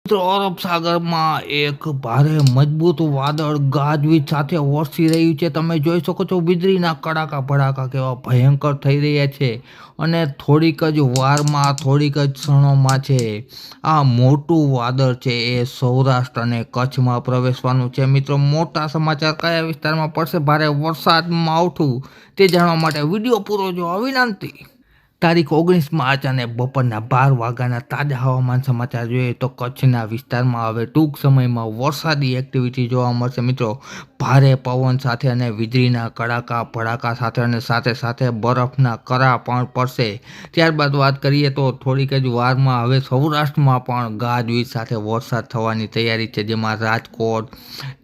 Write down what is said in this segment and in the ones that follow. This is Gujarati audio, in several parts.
મિત્રો અરબ સાગરમાં એક ભારે મજબૂત વાદળ ગાજવીજ સાથે વરસી રહ્યું છે. તમે જોઈ શકો છો વીજળીના કડાકા ભડાકા કેવા ભયંકર થઈ રહ્યા છે અને થોડીક જ વારમાં થોડીક જ ક્ષણોમાં છે આ મોટું વાદળ છે એ સૌરાષ્ટ્ર અને કચ્છમાં પ્રવેશવાનું છે. મિત્રો મોટા સમાચાર કયા વિસ્તારમાં પડશે ભારે વરસાદ માવઠું તે જાણવા માટે વિડીયો પૂરો જોવા વિનંતી. તારીખ 19 માર્ચ અને બપોરના 12 વાગ્યાના તાજા હવામાન સમાચાર જોઈએ તો કચ્છના વિસ્તારમાં હવે ટૂંક સમયમાં વરસાદી એક્ટિવિટી જોવા મળશે. મિત્રો ભારે પવન સાથે અને વીજળીના કડાકા ભડાકા સાથે અને સાથે સાથે બરફના કરા પણ પડશે. ત્યારબાદ વાત કરીએ તો થોડીક જ વારમાં હવે સૌરાષ્ટ્રમાં પણ ગાજવીજ સાથે વરસાદ થવાની તૈયારી છે, જેમાં રાજકોટ,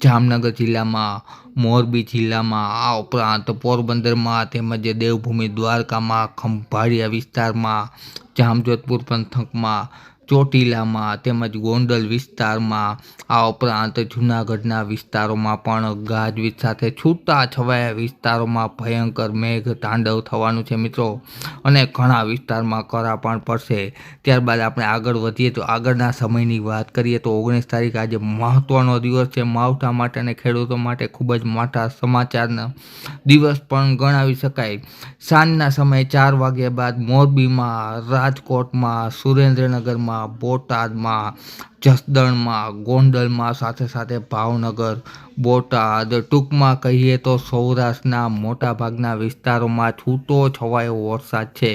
જામનગર જિલ્લામાં, મોરબી જિલ્લામાં, આ ઉપરાંત પોરબંદરમાં તેમજ દેવભૂમિ દ્વારકામાં, ખંભાળિયા વિસ્તારમાં, જામજોધપુર પંથકમાં, ચોટીલામાં તેમજ ગોંડલ વિસ્તારમાં, આ ઉપરાંત જૂનાગઢના વિસ્તારોમાં પણ ગાજવીજ સાથે છૂટા છવાયા વિસ્તારોમાં ભયંકર મેઘ તાંડવ થવાનું છે મિત્રો, અને ઘણા વિસ્તારમાં કરા પણ પડશે. ત્યારબાદ આપણે આગળ વધીએ તો આગળના સમયની વાત કરીએ તો 19 તારીખ આજે મહત્વનો દિવસ છે માવઠા માટે અને ખેડૂતો માટે ખૂબ જ મોટા સમાચારનો દિવસ પણ ગણાવી શકાય. સાંજના સમયે 4 વાગ્યા બાદ મોરબીમાં, રાજકોટમાં, સુરેન્દ્રનગરમાં, બોટાદમાં, જસદણમાં, ગોંડલમાં, સાથે સાથે ભાવનગર, બોટાદ, ટૂંકમાં કહીએ તો સૌરાષ્ટ્રના મોટાભાગના વિસ્તારોમાં છૂટો છવાયો વરસાદ છે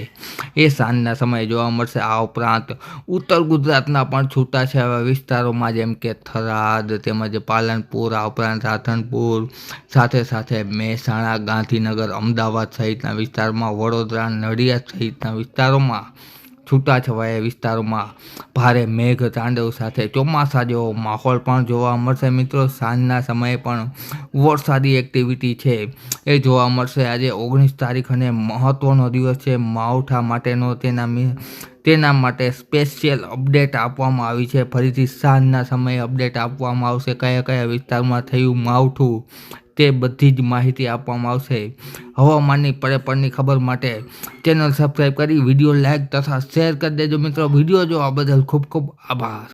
એ સાંજના સમયે જોવા મળશે. આ ઉપરાંત ઉત્તર ગુજરાતના પણ છૂટાછવાયા વિસ્તારોમાં જેમ કે થરાદ તેમજ પાલનપુર, આ ઉપરાંત રાધનપુર, સાથે સાથે મહેસાણા, ગાંધીનગર, અમદાવાદ સહિતના વિસ્તારમાં, વડોદરા, નડિયાદ સહિતના વિસ્તારોમાં, છૂટાછવાયા વિસ્તારોમાં ભારે મેઘ તાંડવ સાથે ચોમાસા જેવો માહોલ પણ જોવા મળશે. મિત્રો સાંજના સમયે પણ વરસાદી એક્ટિવિટી છે એ જોવા મળશે. આજે 19 તારીખ અને મહત્ત્વનો દિવસ છે માવઠા માટેનો, તેના માટે સ્પેશિયલ અપડેટ આપવામાં આવી છે. ફરીથી સાંજના સમયે અપડેટ આપવામાં આવશે, કયા કયા વિસ્તારમાં થયું માવઠું તે બધી જ માહિતી આપવામાં આવશે. હવામાનની પડની ખબર માટે ચેનલ સબસ્ક્રાઈબ કરી વિડીયો લાઇક તથા શેર કરી દેજો. મિત્રો વિડીયો જોવા બદલ ખૂબ ખૂબ આભાર.